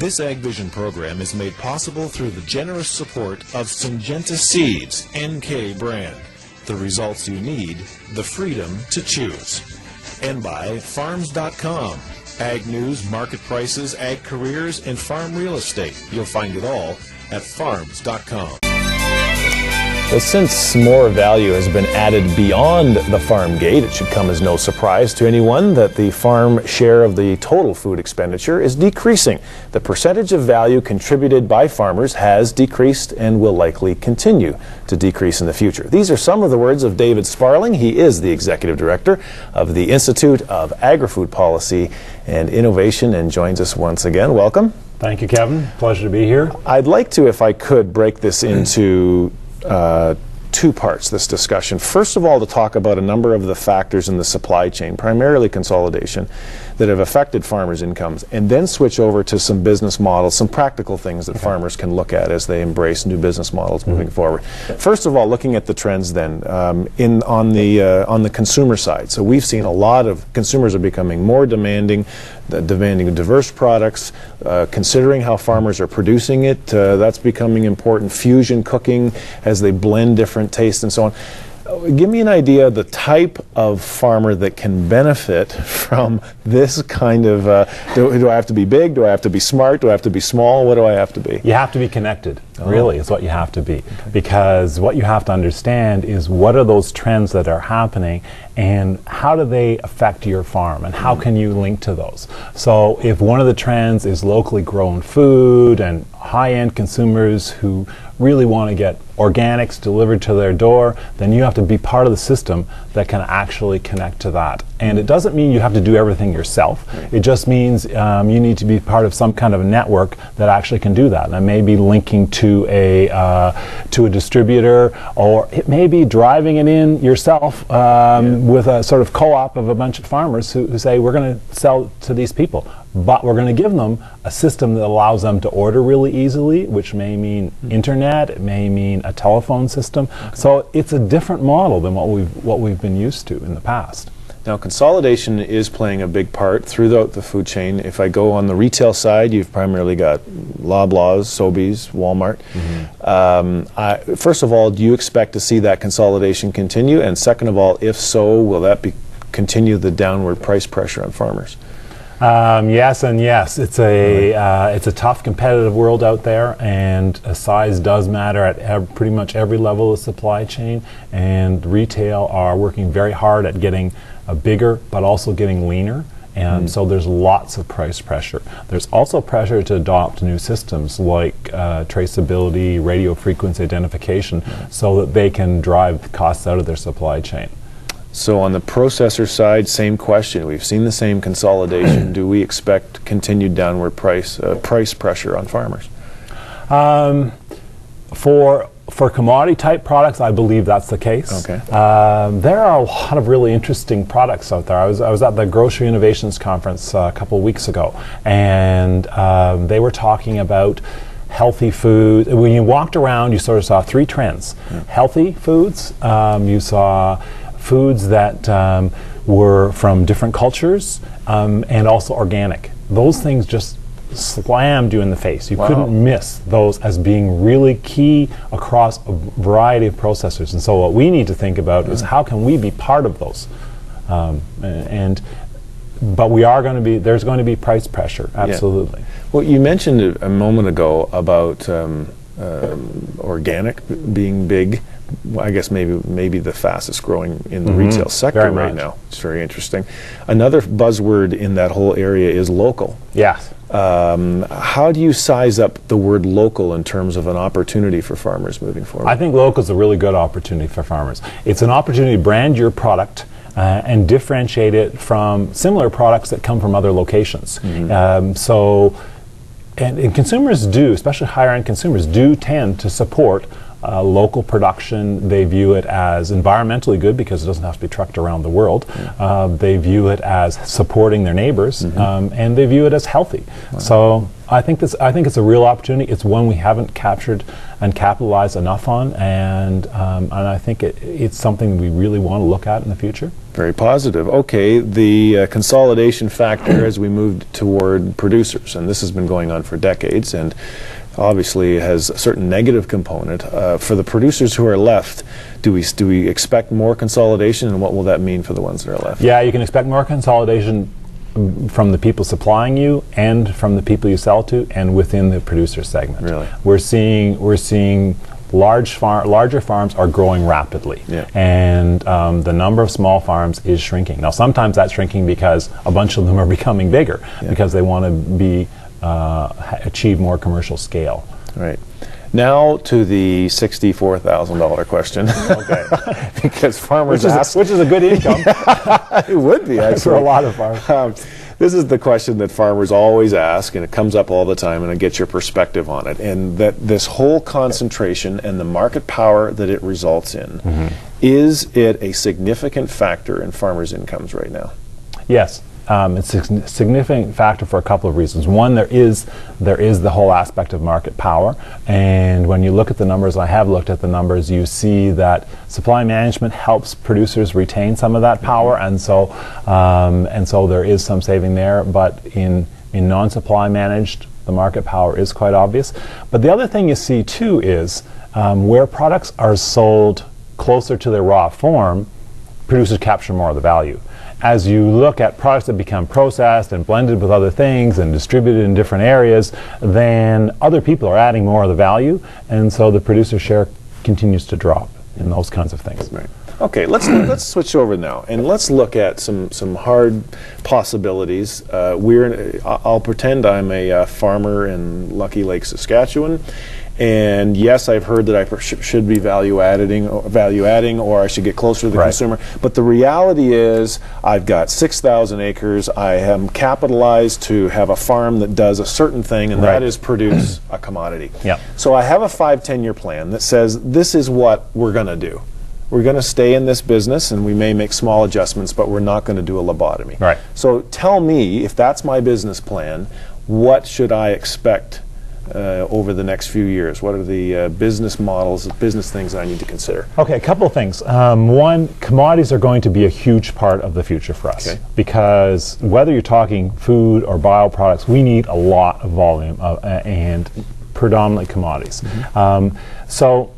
This AgVision program is made possible through the generous support of Syngenta Seeds NK brand. The results you need, the freedom to choose. And by Farms.com. Ag news, market prices, ag careers, and farm real estate. You'll find it all at Farms.com. Well, since more value has been added beyond the farm gate, it should come as no surprise to anyone that the farm share of the total food expenditure is decreasing. The percentage of value contributed by farmers has decreased and will likely continue to decrease in the future. These are some of the words of David Sparling. He is the Executive Director of the Institute of Agri-Food Policy and Innovation and joins us once again. Welcome. Thank you, Kevin. Pleasure to be here. I'd like to, if I could, break this into two parts, this discussion. First of all, to talk about a number of the factors in the supply chain, primarily consolidation, that have affected farmers' incomes, and then switch over to some business models, some practical things that farmers can look at as they embrace new business models moving forward. First of all, looking at the trends then, on the consumer side. So we've seen a lot of consumers are becoming more demanding of diverse products, considering how farmers are producing it. That's becoming important. Fusion cooking as they blend different tastes and so on. Give me an idea of the type of farmer that can benefit from this kind of, do I have to be big? Do I have to be smart? Do I have to be small? What do I have to be? You have to be connected, really, is what you have to be. Okay. Because what you have to understand is what are those trends that are happening and how do they affect your farm and how can you link to those? So if one of the trends is locally grown food and high-end consumers who really want to get organics delivered to their door, then you have to be part of the system that can actually connect to that. And it doesn't mean you have to do everything yourself. Right. It just means you need to be part of some kind of a network that actually can do that. That may be linking to a distributor, or it may be driving it in yourself with a sort of co-op of a bunch of farmers who say, we're going to sell to these people, but we're going to give them a system that allows them to order really easily, which may mean internet, it may mean a telephone system. Okay. So it's a different model than what we've been used to in the past. Now, consolidation is playing a big part throughout the food chain. If I go on the retail side, you've primarily got Loblaws, Sobeys, Walmart. Mm-hmm. First of all, do you expect to see that consolidation continue? And second of all, if so, will that continue the downward price pressure on farmers? Yes and yes. It's a tough competitive world out there, and size does matter at pretty much every level of the supply chain, and retail are working very hard at getting bigger but also getting leaner, and so there's lots of price pressure. There's also pressure to adopt new systems like traceability, radio frequency identification, so that they can drive costs out of their supply chain. So on the processor side, same question. We've seen the same consolidation. Do we expect continued downward price pressure on farmers? For commodity type products, I believe that's the case. Okay. There are a lot of really interesting products out there. I was at the Grocery Innovations Conference a couple of weeks ago, and they were talking about healthy food. When you walked around, you sort of saw three trends. Healthy foods, you saw foods that were from different cultures, and also organic. Those things just slammed you in the face. You couldn't miss those as being really key across a variety of processors. And so what we need to think about is how can we be part of those? But there's going to be price pressure, absolutely. Yeah. Well, you mentioned a moment ago about organic being big. I guess maybe the fastest growing in the retail sector right now. It's very interesting. Another buzzword in that whole area is local. Yes. How do you size up the word local in terms of an opportunity for farmers moving forward? I think local is a really good opportunity for farmers. It's an opportunity to brand your product and differentiate it from similar products that come from other locations. And consumers do, especially higher end consumers, do tend to support local production. They view it as environmentally good because it doesn't have to be trucked around the world. They view it as supporting their neighbors, and they view it as healthy. So I think it's a real opportunity. It's one we haven't captured and capitalized enough on, and I think it's something we really want to look at in the future. Very positive. Okay, the consolidation factor as we moved toward producers, and this has been going on for decades, and obviously has a certain negative component. For the producers who are left, do we expect more consolidation, and what will that mean for the ones that are left? Yeah, you can expect more consolidation from the people supplying you and from the people you sell to and within the producer segment. Really? We're seeing larger farms are growing rapidly, and the number of small farms is shrinking. Now sometimes that's shrinking because a bunch of them are becoming bigger because they want to achieve more commercial scale. Right. Now to the $64,000 question. Okay. Because farmers ask, which is a good income. It would be actually for a lot of farmers. This is the question that farmers always ask, and it comes up all the time, and I get your perspective on it. And that this whole concentration and the market power that it results in, is it a significant factor in farmers' incomes right now? Yes. It's a significant factor for a couple of reasons. One, there is the whole aspect of market power, and when you look at the numbers, I have looked at the numbers, you see that supply management helps producers retain some of that power, and so there is some saving there. But in non-supply managed, the market power is quite obvious. But the other thing you see too is where products are sold closer to their raw form, producers capture more of the value. As you look at products that become processed and blended with other things and distributed in different areas, then other people are adding more of the value, and so the producer share continues to drop in those kinds of things. Right. Okay, let's switch over now, and let's look at some hard possibilities. I'll pretend I'm a farmer in Lucky Lake, Saskatchewan. And yes, I've heard that I should be value adding, or I should get closer to the consumer. But the reality is, I've got 6,000 acres. I am capitalized to have a farm that does a certain thing, and that is produce a commodity. So I have a 5-10-year plan that says this is what we're going to do. We're going to stay in this business, and we may make small adjustments, but we're not going to do a lobotomy. So tell me, if that's my business plan, what should I expect over the next few years? What are the business models, business things I need to consider? Okay, a couple of things. One, commodities are going to be a huge part of the future for us, because whether you're talking food or bioproducts, we need a lot of volume and predominantly commodities. So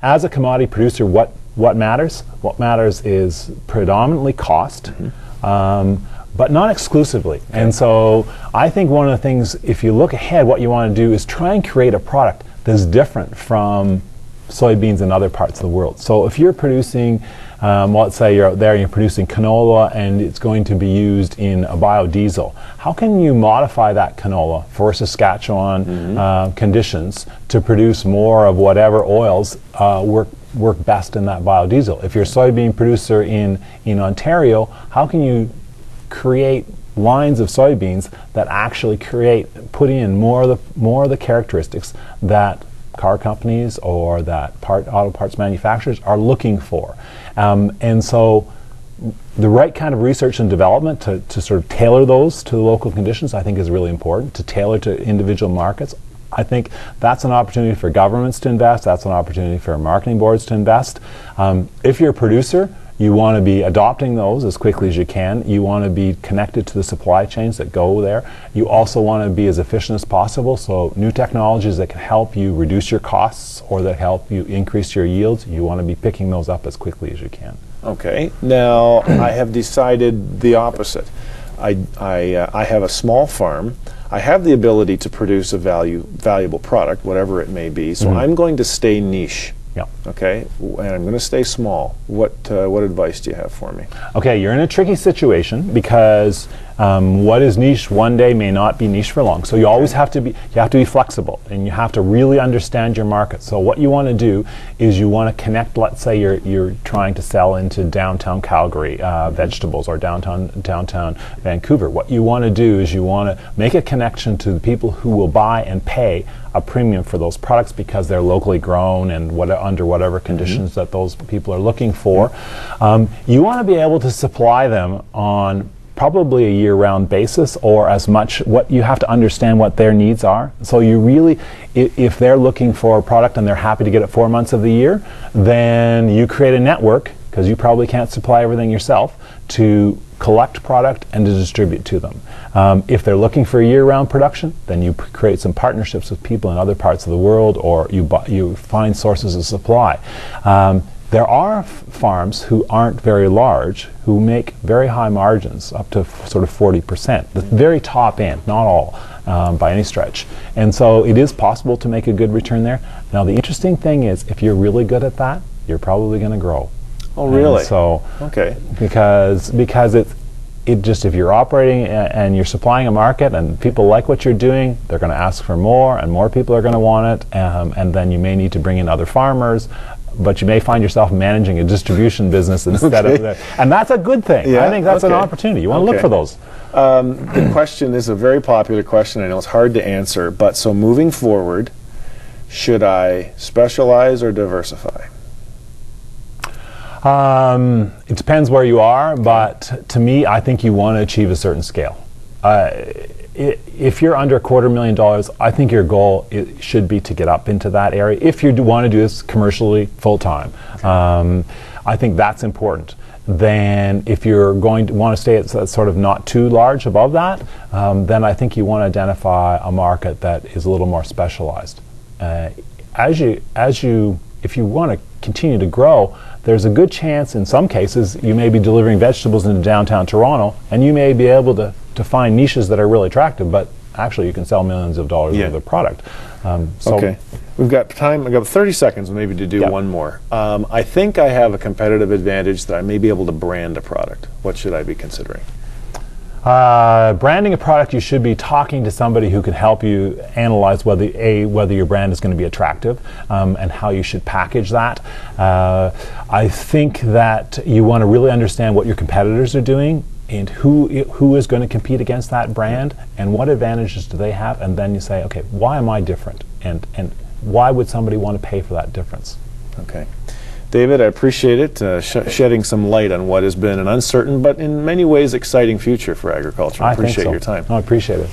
as a commodity producer, what matters? What matters is predominantly cost, but not exclusively. And so I think one of the things, if you look ahead, what you want to do is try and create a product that's different from soybeans in other parts of the world. So if you're producing, let's say you're out there and you're producing canola and it's going to be used in a biodiesel, how can you modify that canola for Saskatchewan conditions to produce more of whatever oils work best in that biodiesel? If you're a soybean producer in Ontario, how can you create lines of soybeans that actually put in more of the characteristics that car companies or that auto parts manufacturers are looking for? And so the right kind of research and development to sort of tailor those to the local conditions, I think, is really important, to tailor to individual markets. I think that's an opportunity for governments to invest. That's an opportunity for marketing boards to invest. If you're a producer, you want to be adopting those as quickly as you can. You want to be connected to the supply chains that go there. You also want to be as efficient as possible, so new technologies that can help you reduce your costs or that help you increase your yields, you want to be picking those up as quickly as you can. Okay, now I have decided the opposite. I have a small farm. I have the ability to produce a valuable product, whatever it may be, so I'm going to stay niche. Okay, and I'm going to stay small. What advice do you have for me? Okay, you're in a tricky situation because What is niche one day may not be niche for long. So you always have to be flexible, and you have to really understand your market. So what you want to do is you want to connect. Let's say you're trying to sell into downtown Calgary vegetables, or downtown Vancouver. What you want to do is you want to make a connection to the people who will buy and pay a premium for those products because they're locally grown and under whatever conditions that those people are looking for. You want to be able to supply them on probably a year-round basis, or as much. What you have to understand what their needs are. So you really, if they're looking for a product and they're happy to get it 4 months of the year, then you create a network, because you probably can't supply everything yourself, to collect product and to distribute to them. If they're looking for a year-round production, then you create some partnerships with people in other parts of the world, or you find sources of supply. There are farms who aren't very large who make very high margins, up to sort of 40%, the very top end, not all by any stretch. And so it is possible to make a good return there. Now the interesting thing is, if you're really good at that, you're probably going to grow. Oh, really? And so, okay. Because it just, if you're operating and you're supplying a market and people like what you're doing, they're going to ask for more, and more people are going to want it, and then you may need to bring in other farmers, but you may find yourself managing a distribution business instead of that. And that's a good thing. Yeah, I think that's an opportunity. You want to look for those. The question is a very popular question. I know it's hard to answer, but so moving forward, should I specialize or diversify? It depends where you are, but to me, I think you want to achieve a certain scale. If you're under $250,000, I think your goal should be to get up into that area. If you want to do this commercially full-time, I think that's important. Then if you're going to want to stay at sort of not too large above that, then I think you want to identify a market that is a little more specialized. If you want to continue to grow, there's a good chance in some cases you may be delivering vegetables into downtown Toronto, and you may be able to find niches that are really attractive, but actually you can sell millions of dollars worth of product. Okay. We've got time, I've got 30 seconds maybe to do one more. I think I have a competitive advantage that I may be able to brand a product. What should I be considering? Branding a product, you should be talking to somebody who can help you analyze whether your brand is going to be attractive, and how you should package that. I think that you want to really understand what your competitors are doing, and who is going to compete against that brand, and what advantages do they have, and then you say, okay, why am I different, and why would somebody want to pay for that difference? Okay. David, I appreciate it, shedding some light on what has been an uncertain but in many ways exciting future for agriculture. I appreciate your time. I appreciate it.